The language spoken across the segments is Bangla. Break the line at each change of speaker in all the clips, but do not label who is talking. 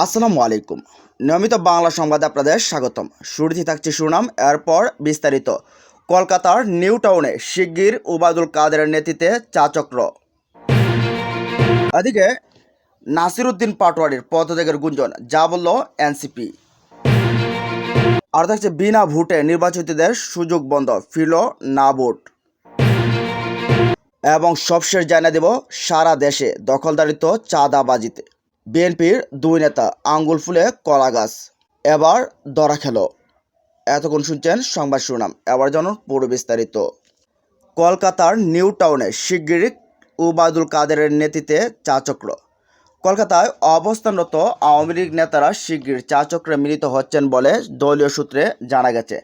আসসালামু আলাইকুম। নিয়মিত বাংলা সংবাদে আপনাদের স্বাগতম। শুরুতেই থাকছে শিরোনাম, এরপর বিস্তারিত। কলকাতার নিউ টাউনে শিগগির ওবায়দুল কাদেরের নেতৃত্বে চা চক্র। এদিকে নাসিরউদ্দিন পাটোয়ারির পদত্যাগের গুঞ্জন, যা বলল এনসিপি। আর থাকছে বিনা ভোটে নির্বাচিতদের সুযোগ বন্ধ, ফিরল না ভোট। এবং সবশেষ জানিয়ে দেব, সারা দেশে দখলদারিত্ব চাঁদাবাজিতে বিএনপির দুই নেতা আঙ্গুল ফুলে কলা গাছ, এবার ধরা খেল। এতক্ষণ শুনছেন সংবাদ শিরোনাম, এবার জানুন পুরো বিস্তারিত। কলকাতার নিউ টাউনে শিগগিরই ওবায়দুল কাদেরের নেতৃত্বে চা চক্র। কলকাতায় অবস্থানরত আওয়ামী লীগ নেতারা শিগগির চা চক্রে মিলিত হচ্ছেন বলে দলীয় সূত্রে জানা গেছে।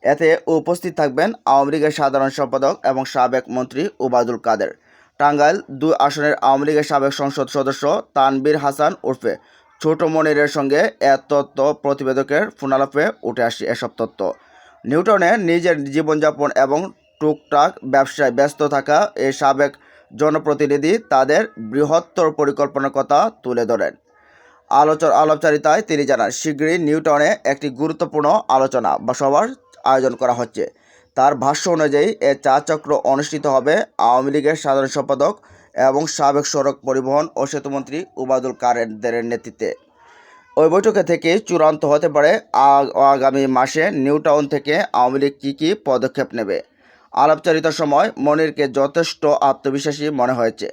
এতে উপস্থিত থাকবেন আওয়ামী লীগের সাধারণ সম্পাদক এবং সাবেক মন্ত্রী ওবায়দুল কাদের। টাঙ্গাইল 2 আসনের আওয়ামী লীগের সাবেক সংসদ সদস্য তানভীর হাসান ওরফে ছোট মনিরের সঙ্গে তথ্য প্রতিবেদকের ফোনালাপে উঠে আসে এসব তথ্য। নিউটাউনে নিজের জীবনযাপন এবং টুকটাক ব্যবসায় ব্যস্ত থাকা এই সাবেক জনপ্রতিনিধি তাদের বৃহত্তর পরিকল্পনার কথা তুলে ধরেন। আলাপচারিতায় তিনি জানান, শিগগিরই নিউটাউনে একটি গুরুত্বপূর্ণ আলোচনা বা সভার আয়োজন করা হচ্ছে। তার ভাষ্য অনুযায়ী এ চা চক্র অনুষ্ঠিত হবে আওয়ামী লীগের সাধারণ সম্পাদক এবং সাবেক সড়ক পরিবহন ও সেতুমন্ত্রী ওবায়দুল কাদেরের নেতৃত্বে। ওই বৈঠকে থেকে চূড়ান্ত হতে পারে আগামী মাসে নিউটাউন থেকে আওয়ামী লীগ কী পদক্ষেপ নেবে। আলাপচারিতার সময় মনিরকে যথেষ্ট আত্মবিশ্বাসী মনে হয়েছে।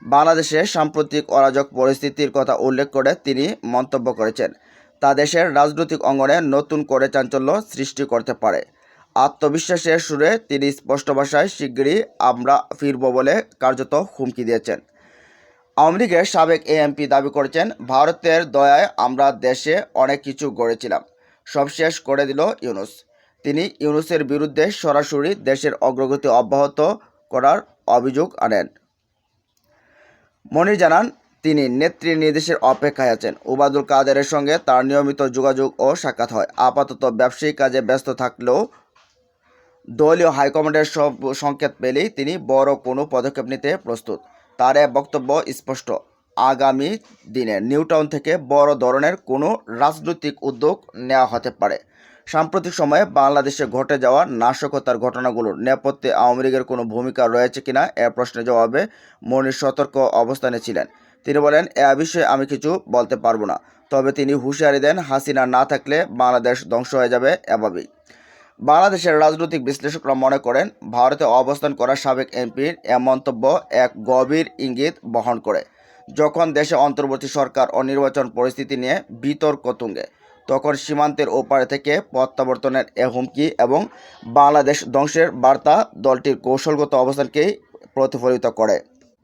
বাংলাদেশে সাম্প্রতিক অরাজক পরিস্থিতির কথা উল্লেখ করে তিনি মন্তব্য করেছেন, তা দেশের রাজনৈতিক অঙ্গনে নতুন করে চাঞ্চল্য সৃষ্টি করতে পারে। আত্মবিশ্বাসের সুরে তিনি স্পষ্ট ভাষায় শিগগিরই আমরা ফিরব বলে কার্যত হুমকি দিয়েছেন। আওয়ামী লীগের সাবেক এমপি দাবি করেছেন, ভারতের দয়ায় আমরা দেশে অনেক কিছু গড়েছিলাম, সব শেষ করে দিল ইউনূস। তিনি ইউনূসের বিরুদ্ধে সরাসরি দেশের অগ্রগতি অব্যাহত করার অভিযোগ আনেন। মনির জানান, তিনি নেত্রীর নির্দেশের অপেক্ষায় আছেন। ওবায়দুল কাদেরের সঙ্গে তার নিয়মিত যোগাযোগ ও সাক্ষাৎ হয়। আপাতত ব্যবসায়িক কাজে ব্যস্ত থাকলেও দলীয় হাইকমান্ডের সব সংকেত পেলেই তিনি বড় কোনো পদক্ষেপ নিতে প্রস্তুত। তার এ বক্তব্য স্পষ্ট, আগামী দিনে নিউটাউন থেকে বড় ধরনের কোনো রাজনৈতিক উদ্যোগ নেওয়া হতে পারে। সাম্প্রতিক সময়ে বাংলাদেশে ঘটে যাওয়া নাশকতার ঘটনাগুলোর নেপথ্যে আওয়ামী লীগের কোনো ভূমিকা রয়েছে কিনা এ প্রশ্নের জবাবে মনির সতর্ক অবস্থানে ছিলেন। তিনি বলেন, এ বিষয়ে আমি কিছু বলতে পারবো না, তবে তিনি হুঁশিয়ারি দেন, হাসিনা না থাকলে বাংলাদেশ ধ্বংস হয়ে যাবে এভাবেই। বাংলাদেশের রাজনৈতিক বিশ্লেষকরা মনে করেন, ভারতে অবস্থান করা সাবেক এমপির এ মন্তব্য এক গভীর ইঙ্গিত বহন করে। যখন দেশে অন্তর্বর্তী সরকার ও নির্বাচন পরিস্থিতি নিয়ে বিতর্ক তুঙ্গে, তখন সীমান্তের ওপারে থেকে প্রত্যাবর্তনের এ হুমকি এবং বাংলাদেশ ধ্বংসের বার্তা দলটির কৌশলগত অবস্থানকেই প্রতিফলিত করে।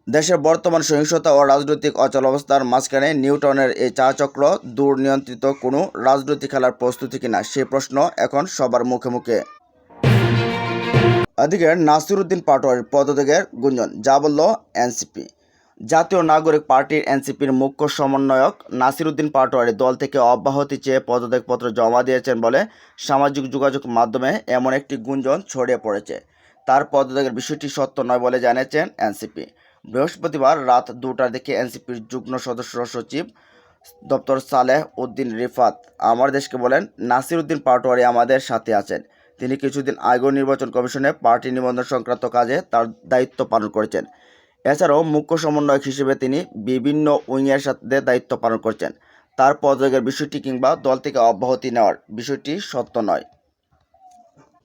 দেশের বর্তমান সহিংসতা ও রাজনৈতিক অচলাবস্থার মাঝখানে নিউটাউনের এই চা চক্র দুর্নিয়ন্ত্রিত কোনো রাজনৈতিক খেলার প্রস্তুতি কিনা, সে প্রশ্ন এখন সবার মুখে মুখে। এদিকে নাসিরউদ্দিন পাটোয়ারির পদত্যাগের গুঞ্জন, যা বলল এনসিপি। জাতীয় নাগরিক পার্টির এনসিপির মুখ্য সমন্বয়ক নাসিরউদ্দিন পাটোয়ারি দল থেকে অব্যাহতি চেয়ে পদত্যাগপত্র জমা দিয়েছেন বলে সামাজিক যোগাযোগ মাধ্যমে এমন একটি গুঞ্জন ছড়িয়ে পড়েছে। তার পদত্যাগের বিষয়টি সত্য নয় বলে জানিয়েছেন এনসিপি। বৃহস্পতিবার রাত 2টার দিকে এনসিপির যুগ্ম সদস্য সচিব ডক্টর সালেহ উদ্দিন রিফাত আমার দেশকে বলেন, নাসিরউদ্দিন পাটোয়ারি আমাদের সাথে আছেন। তিনি কিছুদিন আগেও নির্বাচন কমিশনে পার্টি নিবন্ধন সংক্রান্ত কাজে তার দায়িত্ব পালন করেছেন। এছাড়াও মুখ্য সমন্বয়ক হিসেবে তিনি বিভিন্ন উইংয়ের সাথে দায়িত্ব পালন করছেন। তার পদত্যাগের বিষয়টি কিংবা দল থেকে অব্যাহতি নেওয়ার বিষয়টি সত্য নয়।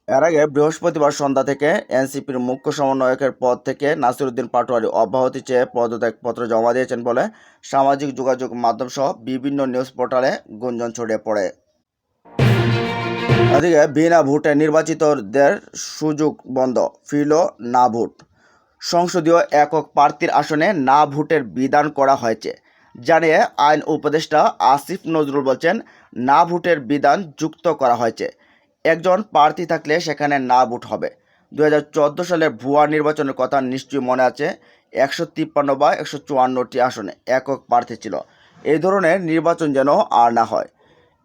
এর আগে বৃহস্পতিবার সন্ধ্যা থেকে এনসিপির মুখ্য সমন্বয়কের পদ থেকে নাসিরউদ্দিন পাটোয়ারি অব্যাহতি চেয়ে পদত্যাগপত্র জমা দিয়েছেন বলে সামাজিক যোগাযোগ মাধ্যমসহ বিভিন্ন নিউজ পোর্টালে গুঞ্জন ছড়িয়ে পড়ে। এদিকে বিনা ভোটে নির্বাচিতদের সুযোগ বন্ধ, ফিরল না ভোট। সংসদীয় একক প্রার্থীর আসনে না ভোটের বিধান করা হয়েছে জানিয়ে আইন উপদেষ্টা আসিফ নজরুল বলছেন, না ভোটের বিধান যুক্ত করা হয়েছে। একজন প্রার্থী থাকলে সেখানে না ভোট হবে। 2014 সালের ভুয়া নির্বাচনের কথা নিশ্চয়ই মনে আছে। 153 বা 154টি আসনে একক প্রার্থী ছিল। এই ধরনের নির্বাচন যেন আর না হয়।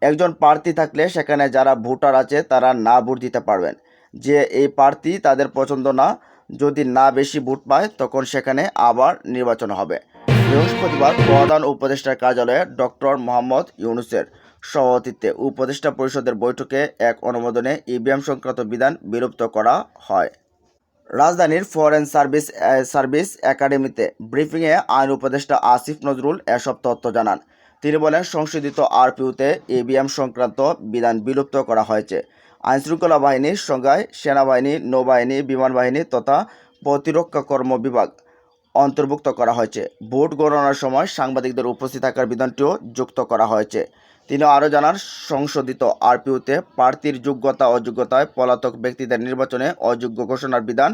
একজন প্রার্থী থাকলে সেখানে যারা ভোটার আছে তারা না ভোট দিতে পারবেন। যে এই প্রার্থী তাদের পছন্দ না, যদি না বেশি ভোট পায় তখন সেখানে আবার নির্বাচন হবে। বৃহস্পতিবার প্রধান উপদেষ্টার কার্যালয়ে ডক্টর মোহাম্মদ ইউনূসের সভাপতিত্বে উপদেষ্টা পরিষদের বৈঠকে এক অনুমোদনে ইভিএম সংক্রান্ত বিধান বিলুপ্ত করা হয়। রাজধানীর ফরেন সার্ভিস একাডেমিতে ব্রিফিংয়ে আইন উপদেষ্টা আসিফ নজরুল এসব তথ্য জানান। তিনি বলেন, সংশোধিত আরপিওতে ইভিএম সংক্রান্ত বিধান বিলুপ্ত করা হয়েছে। আইনশৃঙ্খলা বাহিনীর সংজ্ঞায় সেনাবাহিনী, নৌবাহিনী, বিমান বাহিনী তথা প্রতিরক্ষা কর্ম বিভাগ অন্তর্ভুক্ত করা হয়েছে। ভোট গণনার সময় সাংবাদিকদের উপস্থিত থাকার বিধানটিও যুক্ত করা হয়েছে। তিনি আরও জানান, সংশোধিত আরপিওতে প্রার্থীর যোগ্যতা অযোগ্যতায় পলাতক ব্যক্তিদের নির্বাচনে অযোগ্য ঘোষণার বিধান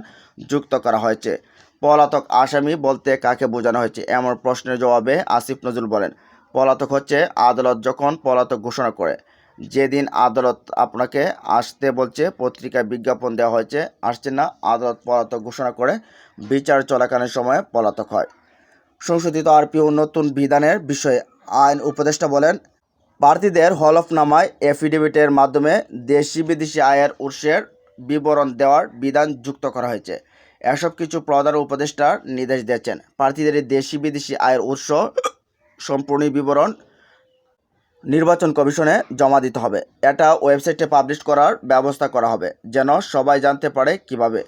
যুক্ত করা হয়েছে। পলাতক আসামি বলতে কাকে বোঝানো হয়েছে এমন প্রশ্নের জবাবে আসিফ নজরুল বলেন, পলাতক হচ্ছে আদালত যখন পলাতক ঘোষণা করে। যেদিন আদালত আপনাকে আসতে বলছে, পত্রিকায় বিজ্ঞাপন দেওয়া হয়েছে, আসছেন না, আদালত পলাতক ঘোষণা করে, বিচার চলাকালীন সময়ে পলাতক হয়। সংশোধিত আরপিও নতুন বিধানের বিষয়ে আইন উপদেষ্টা বলেন, প্রার্থীদের হলফনামায় এফিডেভিটের মাধ্যমে দেশি বিদেশি আয়ের উৎসের বিবরণ দেওয়ার বিধান যুক্ত করা হয়েছে। এসব কিছু প্রধান উপদেষ্টার নির্দেশ দিয়েছেন। প্রার্থীদের দেশি বিদেশি আয়ের উৎস সম্পূর্ণ বিবরণ নির্বাচন কমিশনে জমা দিতে হবে। এটা ওয়েবসাইটে পাবলিশ করার ব্যবস্থা করা হবে, যেন সবাই জানতে পারে কিভাবে।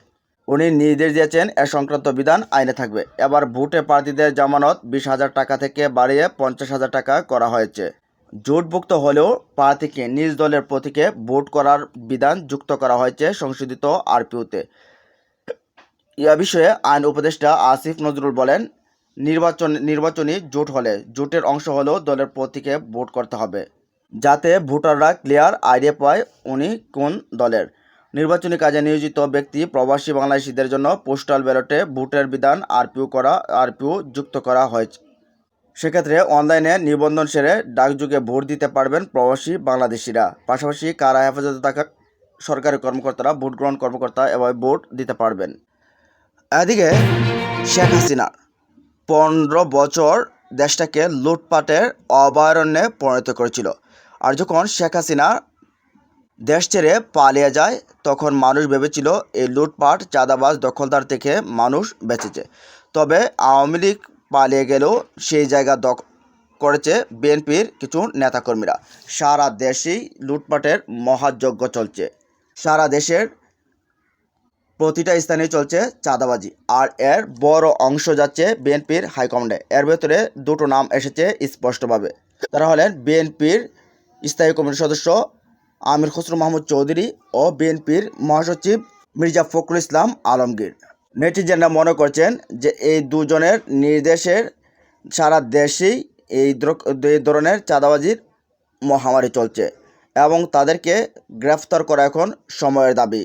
উনি নির্দেশ দিয়েছেন, এ সংক্রান্ত বিধান আইনে থাকবে। এবার ভোটে প্রার্থীদের জামানত 20,000 টাকা থেকে বাড়িয়ে 50,000 টাকা করা হয়েছে। জোটভুক্ত হলেও প্রার্থীকে নিজ দলের প্রতীকে ভোট করার বিধান যুক্ত করা হয়েছে সংশোধিত আরপিওতে। এ বিষয়ে আইন উপদেষ্টা আসিফ নজরুল বলেন, নির্বাচনী জোট হলে জোটের অংশ হলেও দলের প্রতীকে ভোট করতে হবে, যাতে ভোটাররা ক্লিয়ার আইডিয়া পায় উনি কোন দলের। নির্বাচনী কাজে নিয়োজিত ব্যক্তি প্রবাসী বাংলাদেশিদের জন্য পোস্টাল ব্যালটে ভোটের বিধান আরপিও যুক্ত করা হয়েছে। সেক্ষেত্রে অনলাইনে নিবন্ধন সেরে ডাকযোগে ভোট দিতে পারবেন প্রবাসী বাংলাদেশিরা। পাশাপাশি কারা হেফাজতে থাকা সরকারি কর্মকর্তারা, ভোট গ্রহণ কর্মকর্তা এভাবে ভোট দিতে পারবেন। এদিকে শেখ হাসিনা 15 বছর দেশটাকে লুটপাটের অভয়ারণ্যে পরিণত করেছিল। আর যখন শেখ হাসিনা দেশ ছেড়ে পালিয়ে যায়, তখন মানুষ ভেবেছিল এই লুটপাট, চাঁদাবাজ, দখলদার থেকে মানুষ বেঁচেছে। তবে আওয়ামী লীগ পালিয়ে গেলেও সেই জায়গা করেছে বিএনপির কিছু নেতাকর্মীরা। সারা দেশেই লুটপাটের মহাযজ্ঞ চলছে। সারা দেশের প্রতিটা স্থানে চলছে চাঁদাবাজি, আর এর বড় অংশ যাচ্ছে বিএনপির হাইকমান্ডে। এর ভেতরে দুটো নাম এসেছে স্পষ্টভাবে। তারা হলেন বিএনপির স্থায়ী কমিটির সদস্য আমির খসরু মাহমুদ চৌধুরী ও বিএনপির মহাসচিব মির্জা ফখরুল ইসলাম আলমগীর। নেটিজেনরা মনে করছেন যে এই দুজনের নির্দেশের সারা দেশেই এই ধরনের চাঁদাবাজির মহামারী চলছে এবং তাদেরকে গ্রেফতার করা এখন সময়ের দাবি।